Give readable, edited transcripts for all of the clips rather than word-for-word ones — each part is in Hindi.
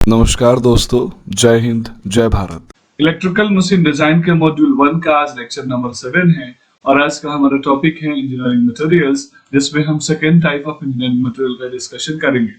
नमस्कार दोस्तों, जय हिंद, जय भारत। इलेक्ट्रिकल मशीन डिजाइन के मॉड्यूल 1 का आज लेक्चर नंबर 7 है और आज का हमारा टॉपिक है इंजीनियरिंग मटेरियल्स, जिसमें हम second type of engineering material का डिस्कशन करेंगे।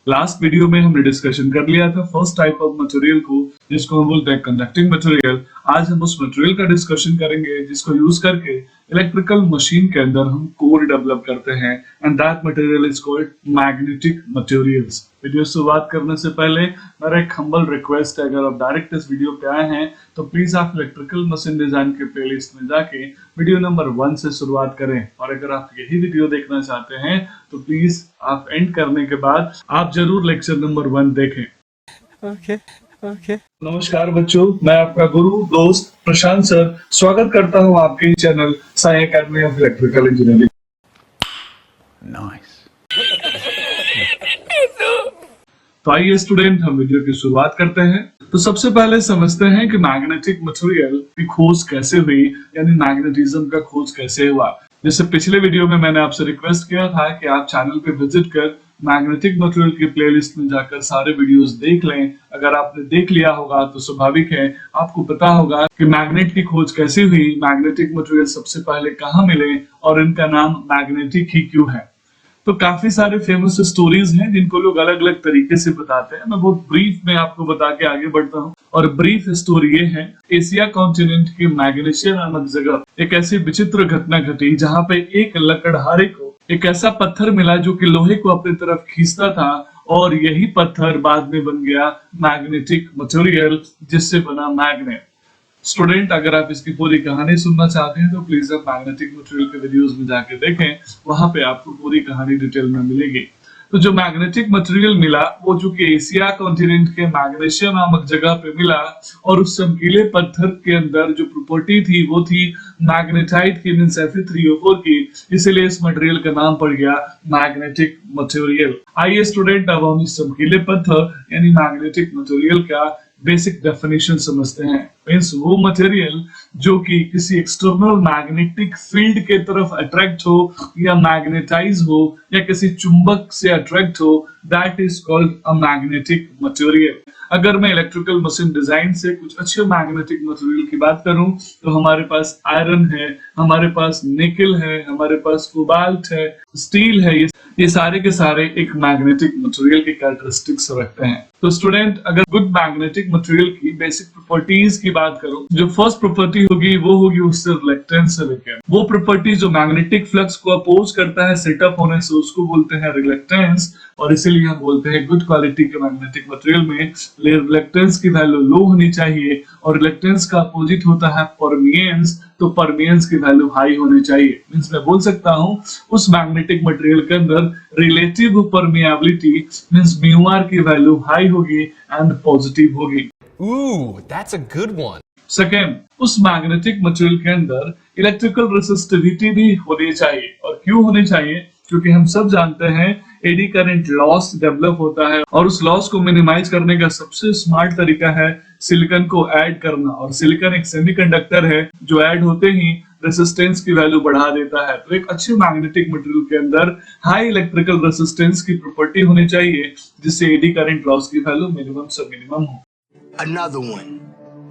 लास्ट वीडियो में हमने डिस्कशन कर लिया था फर्स्ट टाइप ऑफ मटेरियल को, जिसको हम बोलते हैं कंडक्टिंग मटेरियल। आज हम उस मटेरियल का डिस्कशन करेंगे जिसको यूज करके इलेक्ट्रिकल मशीन के अंदर हम कोर डेवलप करते हैं, and that material is called magnetic materials. Video शुरुआत करने से पहले मेरा एक हम्बल रिक्वेस्ट है, अगर आप डायरेक्ट इस वीडियो पे आए हैं तो प्लीज आप इलेक्ट्रिकल मशीन डिजाइन के प्लेलिस्ट में जाके वीडियो नंबर 1 से शुरुआत करें, और अगर आप यही वीडियो देखना चाहते हैं तो प्लीज आप एंड करने के बाद आप जरूर लेक्चर नंबर 1 देखें। ओके। नमस्कार बच्चों, मैं आपका गुरु दोस्त प्रशांत सर स्वागत करता हूं आपके channel Sai academy of electrical engineering. तो आइए स्टूडेंट, हम वीडियो की शुरुआत करते हैं। तो सबसे पहले समझते हैं कि मैग्नेटिक मटेरियल की खोज कैसे हुई, यानी मैग्नेटिज्म का खोज कैसे हुआ। जैसे पिछले वीडियो में मैंने आपसे रिक्वेस्ट किया था कि आप चैनल पे विजिट कर मैग्नेटिक मटेरियल की प्लेलिस्ट में जाकर सारे वीडियोस देख लें। अगर आपने देख लिया होगा तो स्वाभाविक है आपको पता होगा कि मैग्नेट की खोज कैसे हुई, मैग्नेटिक मटेरियल सबसे पहले कहाँ मिले और इनका नाम मैग्नेटिक ही क्यों है। तो काफी सारे फेमस स्टोरीज हैं जिनको लोग अलग अलग तरीके से बताते हैं। मैं बहुत ब्रीफ में आपको बता के आगे बढ़ता हूँ, और ब्रीफ स्टोरी ये है, एशिया कॉन्टिनेंट की मैग्नेशिया नामक जगह एक ऐसी विचित्र घटना घटी जहाँ पे एक लकड़हारे को एक ऐसा पत्थर मिला जो कि लोहे को अपनी तरफ खींचता था, और यही पत्थर बाद में बन गया मैग्नेटिक मटेरियल, जिससे बना मैग्नेट। स्टूडेंट, अगर आप इसकी पूरी कहानी सुनना चाहते हैं तो प्लीज आप मैग्नेटिक मटेरियल के वीडियोस में जाके देखें, वहां पे आपको पूरी कहानी डिटेल में मिलेगी। तो जो मैग्नेटिक मटेरियल मिला वो जो कि एशिया कॉन्टिनेंट के मैग्नेशिया नामक जगह पे मिला, और उस चमकीले पत्थर के अंदर जो प्रॉपर्टी थी वो थी मैग्नेटाइट की, मींस Fe3O4 की, इसीलिए इस मटेरियल का नाम पड़ गया मैग्नेटिक मटेरियल। आइए स्टूडेंट, अब हम इस चमकीले पत्थर यानी मैग्नेटिक मटेरियल का बेसिक डेफिनेशन समझते हैं। मींस वो मटेरियल जो कि किसी एक्सटर्नल मैग्नेटिक फील्ड के तरफ अट्रैक्ट हो या मैग्नेटाइज हो या किसी चुंबक से अट्रैक्ट हो, that is called a magnetic material. अगर मैं इलेक्ट्रिकल मशीन डिजाइन से कुछ अच्छे मैग्नेटिक मटेरियल की बात करूं तो हमारे पास आयरन है, हमारे पास निकल है, हमारे पास कोबाल्ट है, स्टील है, ये सारे के सारे एक मैग्नेटिक मटेरियल की कैरेक्टरिस्टिक्स रखते हैं। तो स्टूडेंट, अगर गुड मैग्नेटिक मटेरियल की बेसिक प्रॉपर्टीज की बात करूं, जो फर्स्ट प्रॉपर्टी होगी वो होगी उससे रिलेक्टेंस से लेकर वो प्रॉपर्टी जो मैग्नेटिक फ्लक्स को अपोज करता है सेटअप होने से, उसको बोलते हैं रिलेक्टेंस। और इसीलिए हम बोलते हैं गुड क्वालिटी के मैग्नेटिक मटेरियल में रिलेक्टेंस की वैल्यू लो होनी चाहिए, और रिलेक्टेंस का अपोजिट होता है परमियंस, तो परमियंस की वैल्यू हाई होनी चाहिए। मींस मैं बोल सकता हूं उस मैग्नेटिक मटेरियल के अंदर रिलेटिव परमिएबिलिटी मींस म्यू की वैल्यू हाई होगी एंड पॉजिटिव होगी। That's a good one. Second, उस मैग्नेटिक मटेरियल के अंदर इलेक्ट्रिकल रेसिस्टिविटी भी होनी चाहिए। और क्यों होनी चाहिए? क्योंकि हम सब जानते हैं एडी करंट लॉस डेवलप होता है, और उस लॉस को मिनिमाइज करने का सबसे स्मार्ट तरीका है सिलिकॉन को ऐड करना। और सिलिकॉन एक सेमीकंडक्टर है जो ऐड होते ही रेसिस्टेंस की वैल्यू बढ़ा देता है। तो एक अच्छे मैग्नेटिक मटेरियल के अंदर हाई इलेक्ट्रिकल रेसिस्टेंस की प्रॉपर्टी होनी चाहिए, जिससे एडी करंट लॉस की वैल्यू मिनिमम से मिनिमम हो। Another one.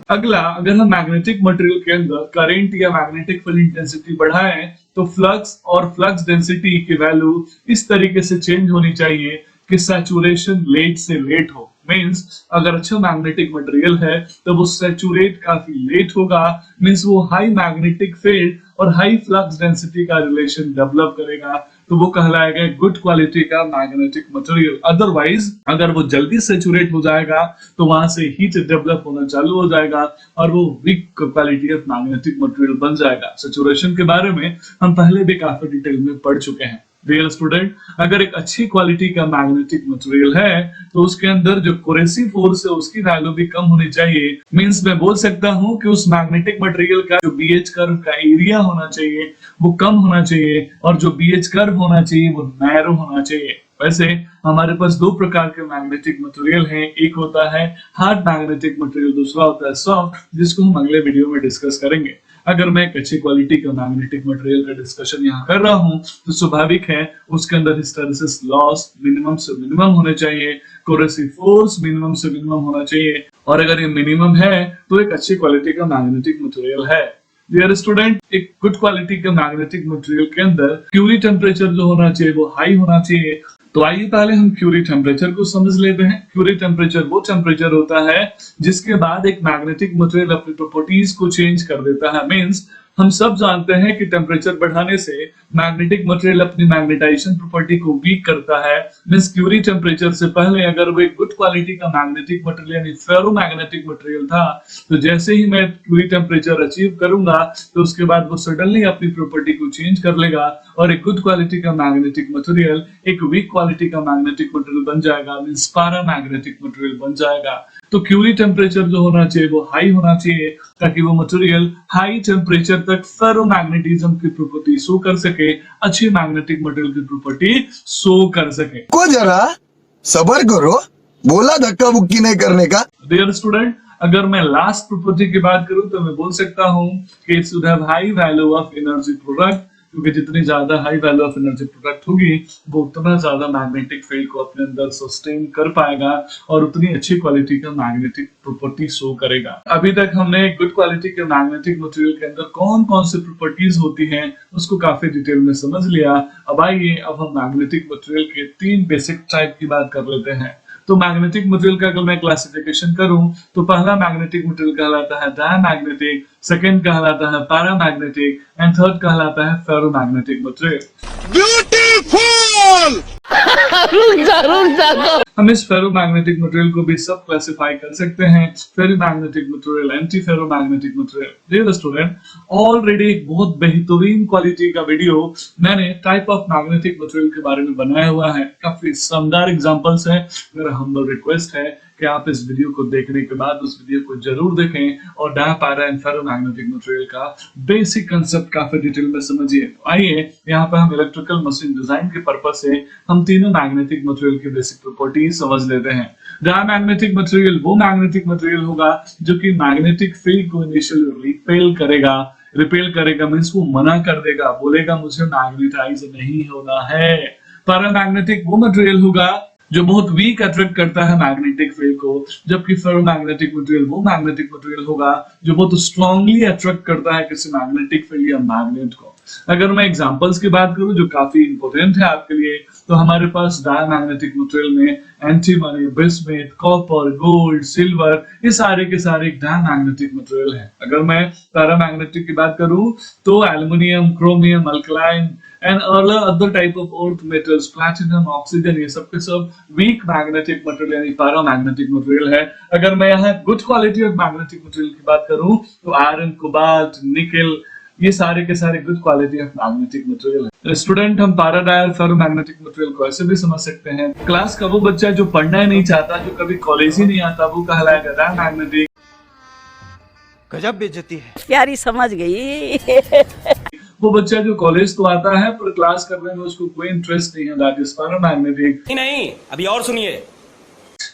अगला, अगर हम मैग्नेटिक मटेरियल के अंदर करंट या मैग्नेटिक फील्ड इंटेंसिटी बढ़ाएं तो फ्लक्स और फ्लक्स डेंसिटी की वैल्यू इस तरीके से चेंज होनी चाहिए कि सैचुरेशन लेट से लेट हो। मींस अगर अच्छा मैग्नेटिक मटेरियल है तो वो सैचुरेट काफी लेट होगा, मींस वो हाई मैग्नेटिक फील्ड और हाई फ्लक्स डेंसिटी का रिलेशन डेवलप करेगा, तो वो कहलाएगा गुड क्वालिटी का मैग्नेटिक मटेरियल। अदरवाइज अगर वो जल्दी सैचुरेट हो जाएगा तो वहां से हीट डेवलप होना चालू हो जाएगा और वो weak quality of magnetic material बन जाएगा। सैचुरेशन के बारे में हम पहले भी काफी डिटेल में पढ़ चुके हैं। डियर स्टूडेंट, अगर एक अच्छी क्वालिटी का मैग्नेटिक मटेरियल है तो उसके अंदर जो कोरेसिव फोर्स है उसकी वैल्यू भी कम होनी चाहिए। मींस मैं बोल सकता हूं कि उस मैग्नेटिक मटेरियल का जो बीएच कर्व का एरिया होना चाहिए वो कम होना चाहिए, और जो बीएच कर्व होना चाहिए वो नैरो होना चाहिए। वैसे हमारे पास दो प्रकार के मैग्नेटिक मटेरियल हैं, एक होता है हार्ड मैग्नेटिक मटेरियल, दूसरा होता है सॉफ्ट, जिसको हम अगले वीडियो में डिस्कस करेंगे। अगर मैं एक अच्छी क्वालिटी का मैग्नेटिक मटेरियल का डिस्कशन यहाँ कर रहा हूँ तो स्वाभाविक है उसके अंदर हिस्टैरिसीस लॉस मिनिमम से मिनिमम होने चाहिए, कोरेसिव फोर्स मिनिमम से मिनिमम होना चाहिए, और अगर ये मिनिमम है तो एक अच्छी क्वालिटी का मैग्नेटिक मटेरियल है। डियर स्टूडेंट, एक गुड क्वालिटी का मैग्नेटिक मटेरियल के अंदर क्यूरी टेम्परेचर जो होना चाहिए वो हाई होना चाहिए। तो आइए पहले हम क्यूरी टेम्परेचर को समझ लेते हैं। क्यूरी टेम्परेचर वो टेम्परेचर होता है जिसके बाद एक मैग्नेटिक मटेरियल अपनी प्रॉपर्टीज को चेंज कर देता है। मींस हम सब जानते हैं कि टेम्परेचर बढ़ाने से मैग्नेटिक मटेरियल अपनी मैग्नेटाइजेशन प्रॉपर्टी को वीक करता है। मींस क्यूरी टेम्परेचर से पहले अगर वो एक गुड क्वालिटी का मैग्नेटिक मटेरियल यानी फेरोमैग्नेटिक मटेरियल था, तो जैसे ही मैं क्यूरी टेम्परेचर अचीव करूंगा तो उसके बाद वो सडनली अपनी प्रॉपर्टी को चेंज कर लेगा और एक गुड क्वालिटी का मैग्नेटिक मटेरियल एक वीक क्वालिटी का मैग्नेटिक मटेरियल बन जाएगा, मींस पैरामैग्नेटिक मटेरियल बन जाएगा। तो क्यूरी टेम्परेचर जो होना चाहिए वो हाई होना चाहिए ताकि वो मटेरियल हाई टेम्परेचर तक फेरोमैग्नेटिज्म की प्रॉपर्टी शो कर सके, अच्छी मैग्नेटिक मटेरियल की प्रॉपर्टी शो कर सके। को जरा सबर करो, बोला धक्का बुक्की नहीं करने का। डियर स्टूडेंट, अगर मैं लास्ट प्रॉपर्टी की बात करूं तो मैं बोल सकता हूं कि it should have high value of energy product, क्योंकि जितनी ज्यादा high value of energy product होगी वो उतना ज्यादा मैग्नेटिक फील्ड को अपने अंदर सस्टेन कर पाएगा और उतनी अच्छी क्वालिटी का मैग्नेटिक प्रॉपर्टी शो करेगा। अभी तक हमने गुड क्वालिटी के मैग्नेटिक मटेरियल के अंदर कौन कौन सी प्रॉपर्टीज होती हैं उसको काफी डिटेल में समझ लिया। अब आइए अब हम मैग्नेटिक मटेरियल के 3 बेसिक टाइप की बात कर लेते हैं। तो मैग्नेटिक मटेरियल का अगर मैं क्लासिफिकेशन करूं तो पहला मैग्नेटिक मटेरियल कहलाता है डायमैग्नेटिक, सेकंड कहलाता है पैरामैग्नेटिक एंड थर्ड कहलाता है फेरोमैग्नेटिक मटेरियल। ब्यूटीफुल। हम इस फेरोमैग्नेटिक मटेरियल को भी सब क्लासिफाई कर सकते हैं, ferromagnetic material, anti ferromagnetic material. Dear student, already एक बहुत बेहतरीन क्वालिटी का वीडियो मैंने टाइप ऑफ मैग्नेटिक मटेरियल के बारे में बनाया हुआ है, काफी शानदार एग्जांपल्स हैं। मेरा हम्बल रिक्वेस्ट है कि आप इस वीडियो को देखने के बाद उस वीडियो को जरूर देखें और dia para and ferromagnetic material का बेसिक कंसेप्ट काफी डिटेल में समझिए। आइए यहाँ पे हम इलेक्ट्रिकल मशीन डिजाइन के पर्पस से हम तीनों मैग्नेटिक मटेरियल की बेसिक प्रॉपर्टी समझ लेते हैं। डायमैग्नेटिक मटेरियल वो मैग्नेटिक मटेरियल होगा जो कि मैग्नेटिक फील्ड को इनिशियली रिपेल करेगा मींस वो मना कर देगा, बोलेगा मुझे मैग्नेटाइज नहीं होना है। पैरामैग्नेटिक वो मटेरियल होगा जो बहुत वीक अट्रैक्ट करता है मैग्नेटिक फील्ड को, जबकि फेरोमैग्नेटिक मटेरियल वो मैग्नेटिक मटेरियल होगा जो बहुत स्ट्रांगली अट्रैक्ट करता है किसी मैग्नेटिक फील्ड या मैग्नेट को। अगर मैं एग्जांपल्स की बात करूं जो काफी इंपॉर्टेंट है आपके लिए, तो हमारे पास डायमैग्नेटिक मटेरियल में antimony, bismuth, copper, gold, silver, ये सारे के सारे डायमैग्नेटिक मटेरियल हैं। अगर मैं पैरामैग्नेटिक की बात करूं तो aluminium, chromium, alkaline and other type of earth metals, platinum, oxygen, ये सब के सब वीक मैग्नेटिक मटेरियल यानी पैरामैग्नेटिक मटेरियल है। अगर मैं यहाँ good quality of magnetic material की बात करूं तो आयरन, कोबाल्ट, निकेल, ये सारे के सारे good quality of magnetic material है। स्टूडेंट, हम पैराडायर फेरोमैग्नेटिक मटेरियल को ऐसे भी समझ सकते हैं, क्लास का वो बच्चा जो पढ़ना ही नहीं चाहता, जो कभी कॉलेज ही नहीं आता, वो कहलाएगा डायमैग्नेटिक। गजब बेइज्जती है। प्यारी समझ गई। वो बच्चा जो कॉलेज तो आता है पर क्लास करने में उसको कोई इंटरेस्ट नहीं है, दैट इज पैरामैग्नेटिक। नहीं, अभी और सुनिए।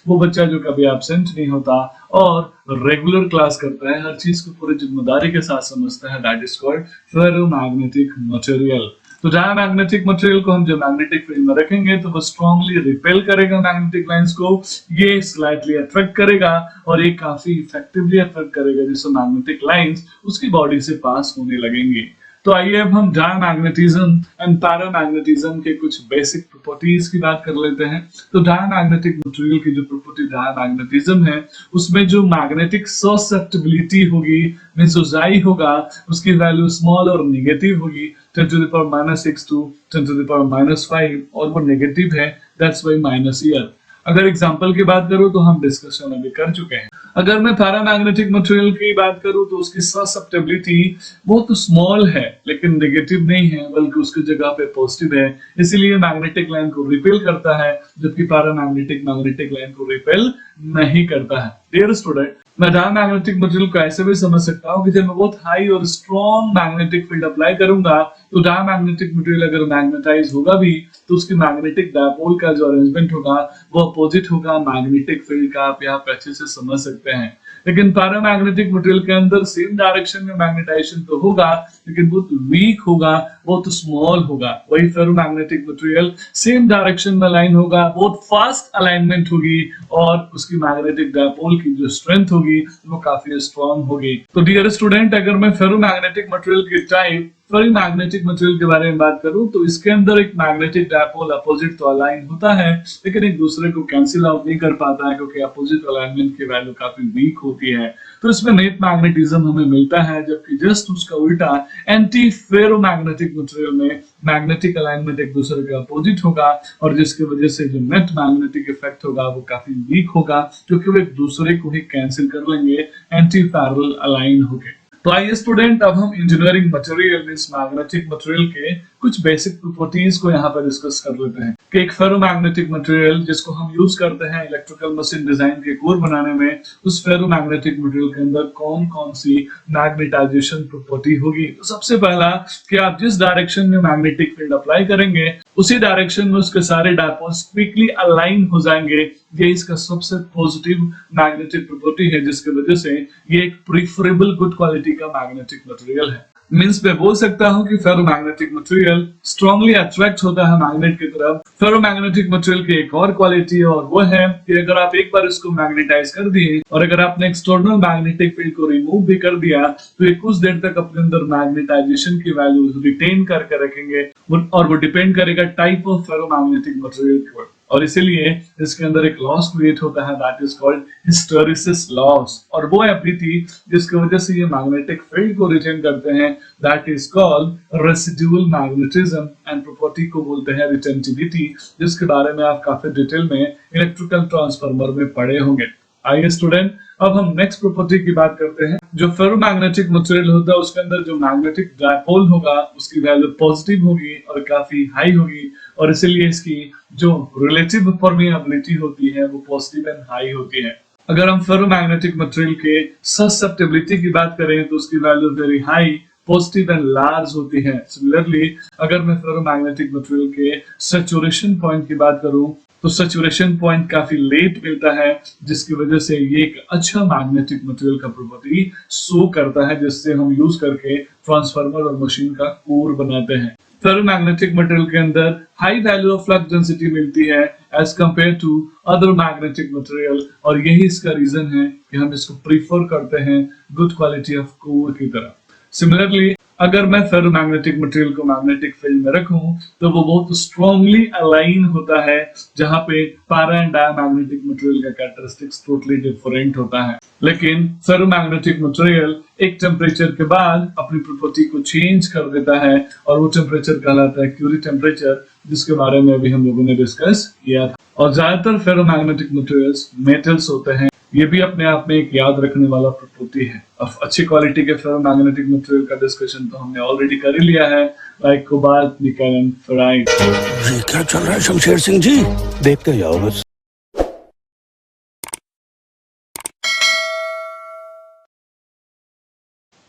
वो बच्चा जो कभी एब्सेंट नहीं होता और रेगुलर क्लास करता है, हर चीज को पूरी जिम्मेदारी के साथ समझता है, that is called ferromagnetic material. तो डायमैग्नेटिक मटेरियल को हम जो मैग्नेटिक फील्ड में रखेंगे तो वो स्ट्रांगली रिपेल करेगा मैग्नेटिक लाइंस को, ये स्लाइटली अट्रैक्ट करेगा और ये काफी इफेक्टिवली अट्रैक्ट करेगा, जिससे मैग्नेटिक लाइंस उसकी बॉडी से पास होने लगेंगी। तो आइए अब हम डायमैग्नेटिज्म एंड पैरामैग्नेटिज्म के कुछ बेसिक प्रॉपर्टीज की बात कर लेते हैं। तो डायमैग्नेटिक मटेरियल की जो प्रॉपर्टी डायमैग्नेटिज्म है उसमें जो मैग्नेटिक ससेप्टिबिलिटी होगी, मींस ऊंचाई होगा, उसकी वैल्यू स्मॉल और नेगेटिव होगी, 10⁻⁻⁶ to 10⁻⁵, और वो नेगेटिव है, दैट्स व्हाई माइनस ईयर। अगर एग्जांपल की बात करूं तो हम डिस्कशन अभी कर चुके हैं। अगर मैं पैरामैग्नेटिक मटेरियल की बात करूं तो उसकी ससेप्टिबिलिटी बहुत स्मॉल है लेकिन नेगेटिव नहीं है, बल्कि उसकी जगह पे पॉजिटिव है, इसीलिए मैग्नेटिक लाइन को रिपेल करता है, जबकि पैरामैग्नेटिक मैग्नेटिक लाइन को रिपेल नहीं करता है। डियर स्टूडेंट, मैं डायमैग्नेटिक मटेरियल को ऐसे भी समझ सकता हूँ कि जब मैं बहुत हाई और स्ट्रॉन्ग मैग्नेटिक फील्ड अप्लाई करूंगा तो डायमैग्नेटिक मटेरियल अगर मैग्नेटाइज होगा भी तो उसकी मैग्नेटिक डायपोल का जो अरेंजमेंट होगा वो अपोजिट होगा मैग्नेटिक फील्ड का, आप यहाँ पे अच्छे से समझ सकते हैं। लेकिन पैरामैग्नेटिक मटेरियल के अंदर सेम डायरेक्शन में मैग्नेटाइजेशन तो होगा, लेकिन बहुत वीक होगा, बहुत स्मॉल होगा। वही फेरोमैग्नेटिक मटेरियल सेम डायरेक्शन में अलाइन होगा, बहुत फास्ट अलाइनमेंट होगी और उसकी मैग्नेटिक डायपोल की जो स्ट्रेंथ होगी वो काफी स्ट्रॉन्ग होगी। तो डियर स्टूडेंट, अगर मैं फेरोमैग्नेटिक मटेरियल के टाइप फेरोमैग्नेटिक मटेरियल के बारे में बात करूं तो इसके अंदर एक मैग्नेटिक डायपोल अपोजिट तो अलाइन होता है, लेकिन एक दूसरे को कैंसिल आउट नहीं कर पाता है क्योंकि अपोजिट अलाइनमेंट की वैल्यू काफी वीक होती है। तो इसमें नेट मैग्नेटिज्म हमें मिलता है, जबकि जस्ट उसका उल्टा एंटी फेरोमैग्नेटिक मटेरियल में मैग्नेटिक अलाइनमेंट एक दूसरे के अपोजिट होगा और जिसकी वजह से जो नेट मैग्नेटिक इफेक्ट होगा वो काफी वीक होगा, क्योंकि वो एक दूसरे को ही कैंसिल कर लेंगे एंटी पैरेलल अलाइन होके। तो आइए स्टूडेंट, अब हम engineering material means magnetic material के कुछ बेसिक प्रॉपर्टीज को यहाँ पर डिस्कस कर लेते हैं कि एक फेरोमैग्नेटिक मटेरियल जिसको हम यूज करते हैं इलेक्ट्रिकल मशीन डिजाइन के कोर बनाने में, उस फेरोमैग्नेटिक मटेरियल के अंदर कौन कौन सी मैग्नेटाइजेशन प्रॉपर्टी होगी। तो सबसे पहला कि आप जिस डायरेक्शन में मैग्नेटिक फील्ड अप्लाई करेंगे उसी डायरेक्शन में उसके सारे डायपोल्स क्विकली अलाइन हो जाएंगे। ये इसका सबसे पॉजिटिव मैग्नेटिक प्रॉपर्टी है, जिसकी वजह से ये एक प्रीफरेबल गुड क्वालिटी का मैग्नेटिक मटेरियल है। मींस मैं बोल सकता हूं कि फेरोमैग्नेटिक मटेरियल स्ट्रांगली अट्रैक्ट होता है मैग्नेट की तरफ। फेरोमैग्नेटिक मटेरियल की एक और क्वालिटी है और वो है कि अगर आप एक बार इसको मैग्नेटाइज कर दिए और अगर आपने एक्सटर्नल मैग्नेटिक फील्ड को रिमूव भी कर दिया तो ये कुछ देर तक अपने अंदर मैग्नेटाइजेशन की वैल्यू रिटेन करके रखेंगे और वो डिपेंड करेगा टाइप ऑफ फेरोमैग्नेटिक मटेरियल के ऊपर। और इसीलिए इसके अंदर एक लॉस क्रिएट होता है that is called hysteresis loss, और वो एबिलिटी जिसकी वजह से ये मैग्नेटिक फील्ड को रिटेन करते हैं that is called residual magnetism, and property को बोलते हैं रिटेंटिविटी, जिसके बारे में आप काफी डिटेल में इलेक्ट्रिकल ट्रांसफार्मर में पढ़े होंगे। आइए स्टूडेंट, अब हम नेक्स्ट प्रॉपर्टी की बात करते हैं। जो फेरोमैग्नेटिक मटेरियल होता है उसके अंदर जो मैग्नेटिक डायपोल होगा उसकी वैल्यू पॉजिटिव होगी और काफी हाई होगी, और इसीलिए इसकी जो रिलेटिव परमिएबिलिटी होती है वो पॉजिटिव एंड हाई होती है। अगर हम फेरोमैग्नेटिक मटेरियल के ससेप्टिबिलिटी की बात करें तो उसकी value very high, positive and large होती है। सिमिलरली अगर मैं फेरोमैग्नेटिक मटेरियल के सैचुरेशन पॉइंट की बात करूं तो सैचुरेशन पॉइंट काफी लेट मिलता है, जिसकी वजह से ये एक अच्छा मैग्नेटिक मटेरियल का प्रॉपर्टी शो करता है, जिससे हम यूज करके ट्रांसफार्मर और मशीन का कोर बनाते हैं। फेरोमैग्नेटिक मटेरियल के अंदर high value of flux density मिलती है as compare to other magnetic material, और यही इसका रीजन है कि हम इसको प्रीफर करते हैं गुड क्वालिटी ऑफ कोर की तरह। सिमिलरली अगर मैं फेरोमैग्नेटिक मटेरियल को मैग्नेटिक फील्ड में रखूं तो वो बहुत स्ट्रांगली अलाइन होता है, जहां पे पैरा एंड डायमैग्नेटिक मटेरियल का कैरेक्टरिस्टिक्स टोटली डिफरेंट होता है। लेकिन फेरोमैग्नेटिक मटेरियल एक टेम्परेचर के बाद अपनी प्रॉपर्टी को चेंज कर देता है और वो टेम्परेचर कहलाता है क्यूरी टेम्परेचर, जिसके बारे में अभी हम लोगों ने डिस्कस किया था। और ज्यादातर फेरोमैग्नेटिक मटेरियल्स मेटल्स होते हैं, ये भी अपने आप में एक याद रखने वाला प्रॉपर्टी है। अब अच्छी क्वालिटी के फेरोमैग्नेटिक मटेरियल का डिस्कशन तो हमने ऑलरेडी कर ही लिया है, लाइक कोबाल्ट, निकल एंड फेराइट। ये क्या चल रहा है शमशेर सिंह जी? देखते जाओ बस।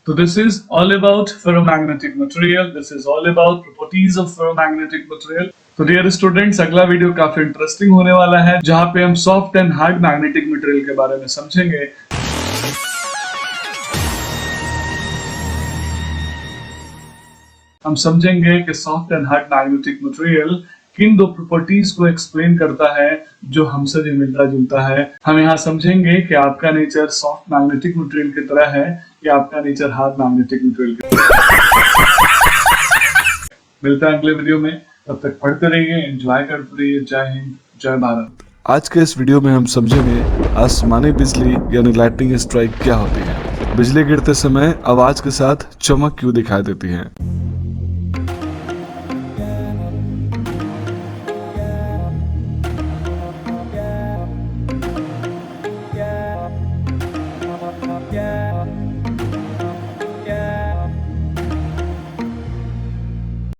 So this is all about ferromagnetic material. This is all about properties of ferromagnetic material. तो डियर स्टूडेंट्स, अगला वीडियो काफी इंटरेस्टिंग होने वाला है, जहां पे हम soft and hard magnetic material के बारे में समझेंगे। हम समझेंगे कि soft and hard magnetic material किन दो प्रॉपर्टीज को एक्सप्लेन करता है जो हमसे भी मिलता जुलता है। हम यहाँ समझेंगे कि आपका नेचर सॉफ्ट मैग्नेटिक मटेरियल की तरह है या आपका नेचर हार्ड मैग्नेटिक मटेरियल की तरह। मिलता है अगले वीडियो में, तब तक पढ़ते रहिए, एंजॉय करते रहिए। जय हिंद, जय भारत। आज के इस वीडियो में हम समझेंगे आसमानी बिजली यानी लाइटनिंग स्ट्राइक क्या होती है। बिजली गिरते समय आवाज के साथ चमक क्यों दिखाई देती है।